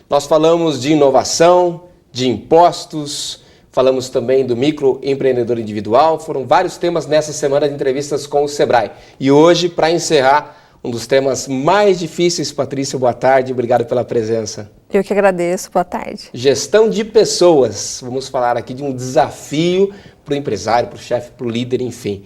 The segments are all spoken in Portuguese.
Nós falamos de inovação, de impostos, falamos também do microempreendedor individual. Foram vários temas nessa semana de entrevistas com o Sebrae. E hoje, para encerrar, um dos temas mais difíceis. Patrícia, boa tarde, obrigado pela presença. Eu que agradeço, boa tarde. Gestão de pessoas. Vamos falar aqui de um desafio para o empresário, para o chefe, para o líder, enfim.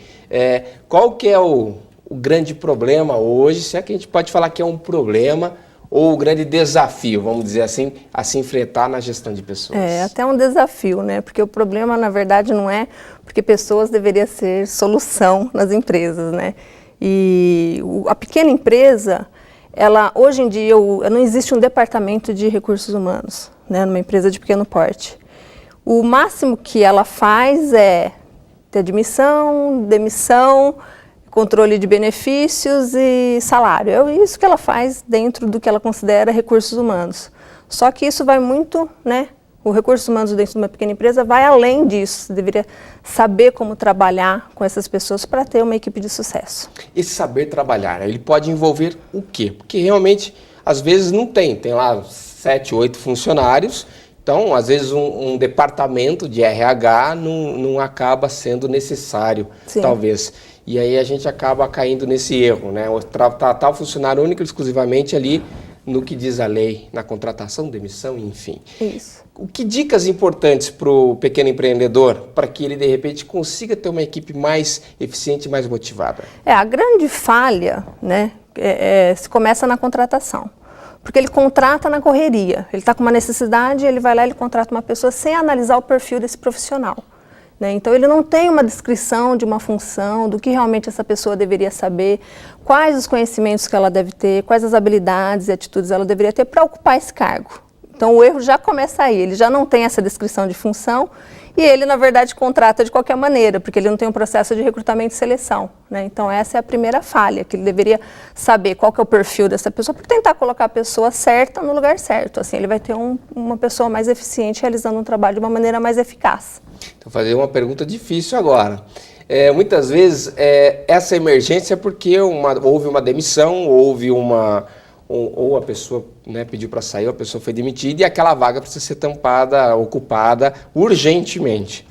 Qual que é o grande problema hoje, se é que a gente pode falar que é um problema, ou o grande desafio, vamos dizer assim, a se enfrentar na gestão de pessoas? É até um desafio, né? Porque o problema, na verdade, não é porque pessoas deveriam ser solução nas empresas, né? E a pequena empresa, hoje em dia, não existe um departamento de recursos humanos, né? Numa empresa de pequeno porte. O máximo que ela faz é ter admissão, demissão, controle de benefícios e salário. É isso que ela faz dentro do que ela considera recursos humanos. Só que isso vai muito, né? O recursos humanos dentro de uma pequena empresa vai além disso. Você deveria saber como trabalhar com essas pessoas para ter uma equipe de sucesso. Esse saber trabalhar, ele pode envolver o quê? Porque realmente, às vezes não tem lá 7, 8 funcionários. Então, às vezes, um departamento de RH não acaba sendo necessário, Sim. talvez. E aí a gente acaba caindo nesse erro, né? Tratar o funcionário único e exclusivamente ali no que diz a lei, na contratação, demissão, enfim. Isso. O que dicas importantes para o pequeno empreendedor para que ele, de repente, consiga ter uma equipe mais eficiente e mais motivada? A grande falha, né, se começa na contratação. Porque ele contrata na correria. Ele está com uma necessidade, ele vai lá e ele contrata uma pessoa sem analisar o perfil desse profissional. Né? Então, ele não tem uma descrição de uma função, do que realmente essa pessoa deveria saber, quais os conhecimentos que ela deve ter, quais as habilidades e atitudes ela deveria ter para ocupar esse cargo. Então, o erro já começa aí. Ele já não tem essa descrição de função e ele, na verdade, contrata de qualquer maneira, porque ele não tem um processo de recrutamento e seleção. Né? Então, essa é a primeira falha, que ele deveria saber qual que é o perfil dessa pessoa para tentar colocar a pessoa certa no lugar certo. Assim, ele vai ter uma pessoa mais eficiente realizando um trabalho de uma maneira mais eficaz. Então, fazer uma pergunta difícil agora. Muitas vezes, essa emergência é porque houve uma demissão, ou a pessoa, né, pediu para sair, a pessoa foi demitida e aquela vaga precisa ser tampada, ocupada urgentemente.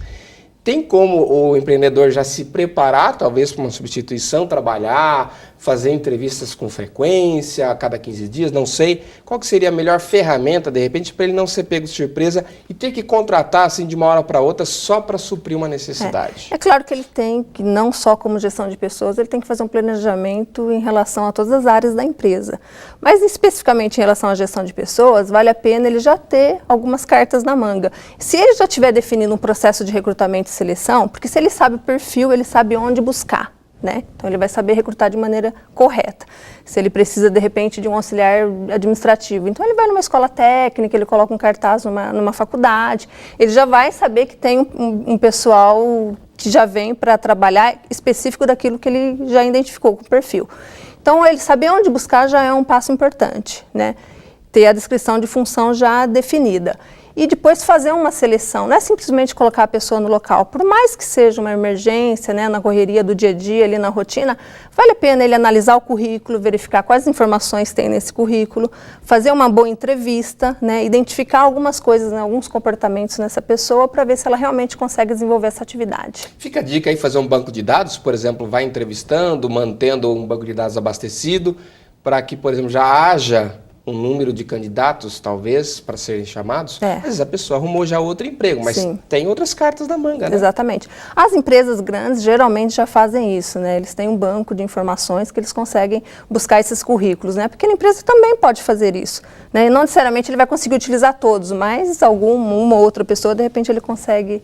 Tem como o empreendedor já se preparar, talvez, para uma substituição, trabalhar, fazer entrevistas com frequência, a cada 15 dias, não sei. Qual que seria a melhor ferramenta, de repente, para ele não ser pego de surpresa e ter que contratar, assim, de uma hora para outra, só para suprir uma necessidade? É claro que ele tem que, não só como gestão de pessoas, ele tem que fazer um planejamento em relação a todas as áreas da empresa. Mas, especificamente em relação à gestão de pessoas, vale a pena ele já ter algumas cartas na manga. Se ele já tiver definido um processo de recrutamento e seleção, porque se ele sabe o perfil, ele sabe onde buscar. Né? Então ele vai saber recrutar de maneira correta. Se ele precisa de repente de um auxiliar administrativo, então ele vai numa escola técnica, ele coloca um cartaz numa faculdade, ele já vai saber que tem um pessoal que já vem para trabalhar específico daquilo que ele já identificou com o perfil. Então ele saber onde buscar já é um passo importante, né? Ter a descrição de função já definida. E depois fazer uma seleção, não é simplesmente colocar a pessoa no local, por mais que seja uma emergência, né, na correria do dia a dia, ali na rotina, vale a pena ele analisar o currículo, verificar quais informações tem nesse currículo, fazer uma boa entrevista, né, identificar algumas coisas, né, alguns comportamentos nessa pessoa para ver se ela realmente consegue desenvolver essa atividade. Fica a dica aí fazer um banco de dados, por exemplo, vai entrevistando, mantendo um banco de dados abastecido, para que, por exemplo, já haja um número de candidatos, talvez, para serem chamados. Às vezes a pessoa arrumou já outro emprego, mas Sim. tem outras cartas na manga, né? Exatamente. As empresas grandes geralmente já fazem isso, né? Eles têm um banco de informações que eles conseguem buscar esses currículos, né? A pequena empresa também pode fazer isso, né? E não necessariamente ele vai conseguir utilizar todos, mas uma ou outra pessoa, de repente, ele consegue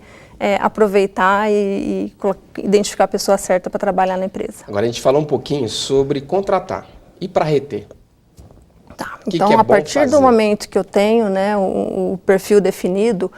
aproveitar e identificar a pessoa certa para trabalhar na empresa. Agora a gente falou um pouquinho sobre contratar e para reter. Tá. Então, a partir do momento que eu tenho, né, o perfil definido,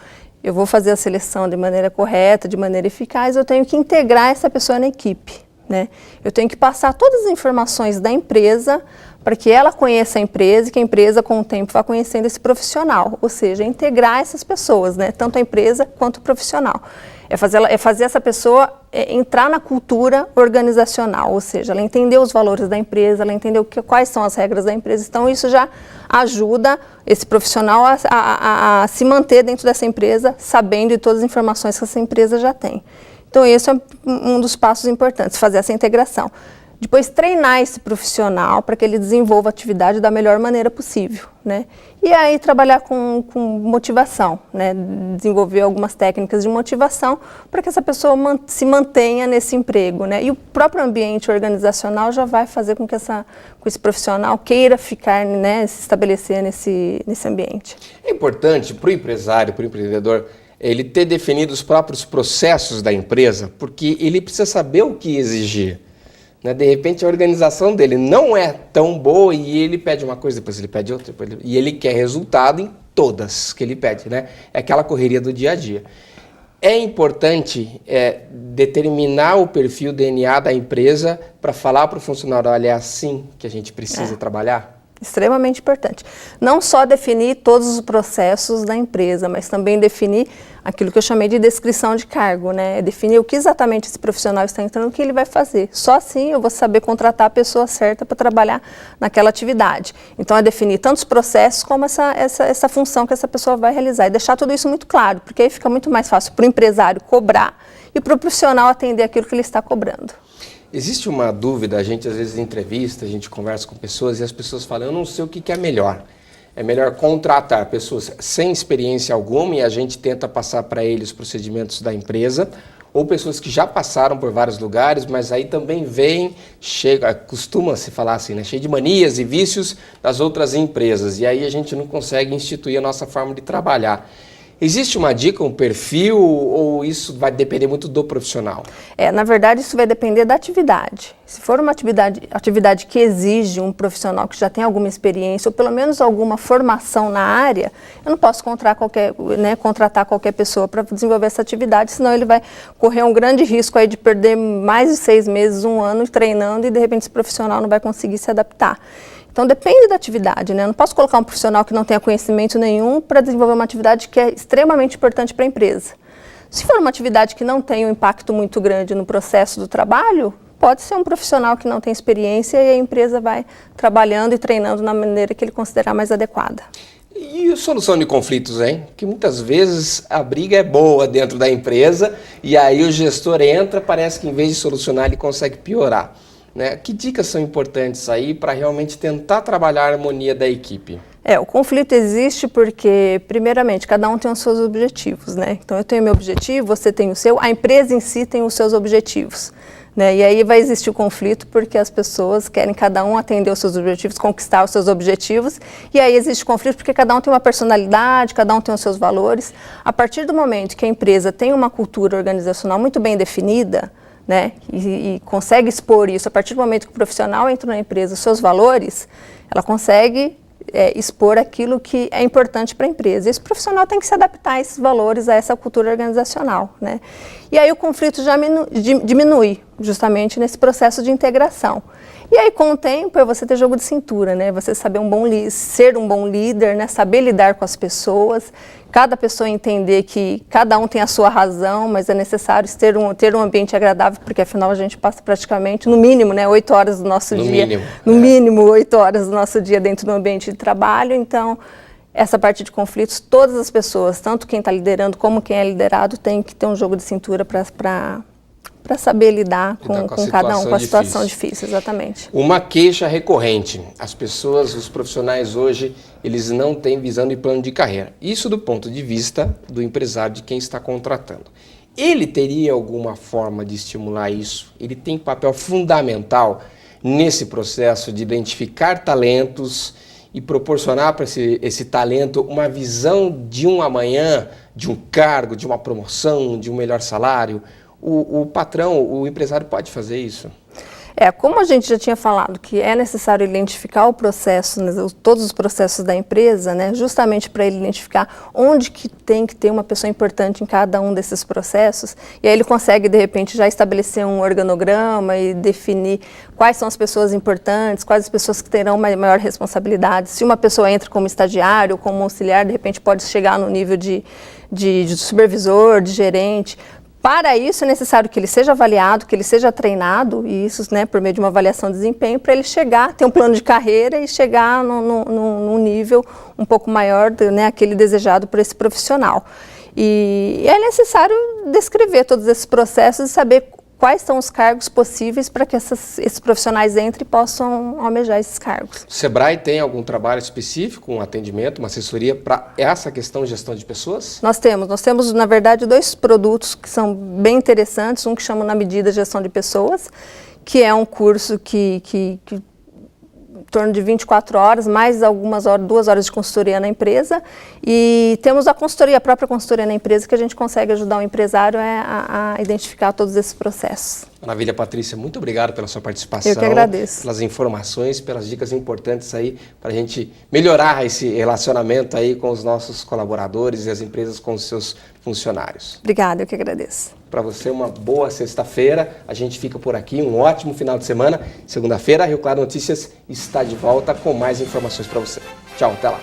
eu vou fazer a seleção de maneira correta, de maneira eficaz, eu tenho que integrar essa pessoa na equipe. Né? Eu tenho que passar todas as informações da empresa para que ela conheça a empresa e que a empresa, com o tempo, vá conhecendo esse profissional. Ou seja, integrar essas pessoas, né, tanto a empresa quanto o profissional. É fazer essa pessoa entrar na cultura organizacional, ou seja, ela entender os valores da empresa, ela entender quais são as regras da empresa. Então, isso já ajuda esse profissional a se manter dentro dessa empresa, sabendo de todas as informações que essa empresa já tem. Então, esse é um dos passos importantes, fazer essa integração. Depois, treinar esse profissional para que ele desenvolva a atividade da melhor maneira possível, né? E aí, trabalhar com motivação, né? Desenvolver algumas técnicas de motivação para que essa pessoa se mantenha nesse emprego, né? E o próprio ambiente organizacional já vai fazer com que esse profissional queira ficar, né? Se estabelecer nesse ambiente. É importante para o empresário, para o empreendedor, ele ter definido os próprios processos da empresa, porque ele precisa saber o que exigir. De repente a organização dele não é tão boa e ele pede uma coisa, depois ele pede outra, e ele quer resultado em todas que ele pede, né? É aquela correria do dia a dia. É importante determinar o perfil DNA da empresa para falar para o funcionário, olha, é assim que a gente precisa trabalhar? Extremamente importante. Não só definir todos os processos da empresa, mas também definir aquilo que eu chamei de descrição de cargo, né? Definir o que exatamente esse profissional está entrando, o que ele vai fazer. Só assim eu vou saber contratar a pessoa certa para trabalhar naquela atividade. Então, é definir tanto os processos como essa função que essa pessoa vai realizar. E deixar tudo isso muito claro, porque aí fica muito mais fácil para o empresário cobrar e para o profissional atender aquilo que ele está cobrando. Existe uma dúvida, a gente às vezes entrevista, a gente conversa com pessoas e as pessoas falam, eu não sei o que é melhor. É melhor contratar pessoas sem experiência alguma e a gente tenta passar para eles os procedimentos da empresa, ou pessoas que já passaram por vários lugares, mas aí também vem, costuma-se falar assim, né, cheio de manias e vícios das outras empresas, e aí a gente não consegue instituir a nossa forma de trabalhar. Existe uma dica, um perfil, ou isso vai depender muito do profissional? Na verdade, isso vai depender da atividade. Se for uma atividade que exige um profissional que já tem alguma experiência, ou pelo menos alguma formação na área, eu não posso contratar qualquer pessoa para desenvolver essa atividade, senão ele vai correr um grande risco aí de perder mais de 6 meses, 1 ano treinando e de repente esse profissional não vai conseguir se adaptar. Então, depende da atividade, né? Eu não posso colocar um profissional que não tenha conhecimento nenhum para desenvolver uma atividade que é extremamente importante para a empresa. Se for uma atividade que não tem um impacto muito grande no processo do trabalho, pode ser um profissional que não tem experiência e a empresa vai trabalhando e treinando na maneira que ele considerar mais adequada. E a solução de conflitos, hein? Porque muitas vezes a briga é boa dentro da empresa e aí o gestor entra, parece que em vez de solucionar ele consegue piorar. Que dicas são importantes aí para realmente tentar trabalhar a harmonia da equipe? O conflito existe porque, primeiramente, cada um tem os seus objetivos, né? Então, eu tenho meu objetivo, você tem o seu, a empresa em si tem os seus objetivos, né? E aí vai existir o conflito porque as pessoas querem cada um atender os seus objetivos, conquistar os seus objetivos, e aí existe conflito porque cada um tem uma personalidade, cada um tem os seus valores. A partir do momento que a empresa tem uma cultura organizacional muito bem definida, né, e consegue expor isso, a partir do momento que o profissional entra na empresa, os seus valores, ela consegue expor aquilo que é importante para a empresa. E esse profissional tem que se adaptar a esses valores, a essa cultura organizacional, né? E aí o conflito já diminui, justamente nesse processo de integração. E aí, com o tempo, é você ter jogo de cintura, né? Você saber ser um bom líder, né? Saber lidar com as pessoas, cada pessoa entender que cada um tem a sua razão, mas é necessário ter um ambiente agradável, porque afinal a gente passa praticamente, no mínimo, né, 8 horas do nosso dia. No mínimo 8 horas do nosso dia dentro do ambiente de trabalho. Então, essa parte de conflitos, todas as pessoas, tanto quem está liderando como quem é liderado, tem que ter um jogo de cintura para saber lidar com cada um, com a situação difícil, exatamente. Uma queixa recorrente, as pessoas, os profissionais hoje, eles não têm visão e plano de carreira. Isso do ponto de vista do empresário, de quem está contratando. Ele teria alguma forma de estimular isso? Ele tem papel fundamental nesse processo de identificar talentos e proporcionar para esse talento uma visão de um amanhã, de um cargo, de uma promoção, de um melhor salário. O patrão, o empresário pode fazer isso? Como a gente já tinha falado que é necessário identificar o processo, todos os processos da empresa, né, justamente para ele identificar onde que tem que ter uma pessoa importante em cada um desses processos, e aí ele consegue, de repente, já estabelecer um organograma e definir quais são as pessoas importantes, quais as pessoas que terão maior responsabilidade. Se uma pessoa entra como estagiário ou como auxiliar, de repente pode chegar no nível de supervisor, de gerente, Para isso é necessário que ele seja avaliado, que ele seja treinado, e isso, né, por meio de uma avaliação de desempenho, para ele chegar, ter um plano de carreira e chegar num nível um pouco maior, né, aquele desejado por esse profissional. E é necessário descrever todos esses processos e saber quais são os cargos possíveis para que esses profissionais entrem e possam almejar esses cargos. O Sebrae tem algum trabalho específico, um atendimento, uma assessoria para essa questão de gestão de pessoas? Nós temos, na verdade, 2 produtos que são bem interessantes, um que chama Na Medida Gestão de Pessoas, que é um curso que em torno de 24 horas, mais algumas horas, 2 horas de consultoria na empresa, e temos a consultoria, a própria consultoria na empresa, que a gente consegue ajudar o empresário a identificar todos esses processos. Maravilha, Patrícia, muito obrigado pela sua participação. Eu que agradeço. Pelas informações, pelas dicas importantes aí para a gente melhorar esse relacionamento aí com os nossos colaboradores e as empresas com os seus funcionários. Obrigada, eu que agradeço. Para você, uma boa sexta-feira. A gente fica por aqui, um ótimo final de semana. Segunda-feira, a Rio Claro Notícias está de volta com mais informações para você. Tchau, até lá.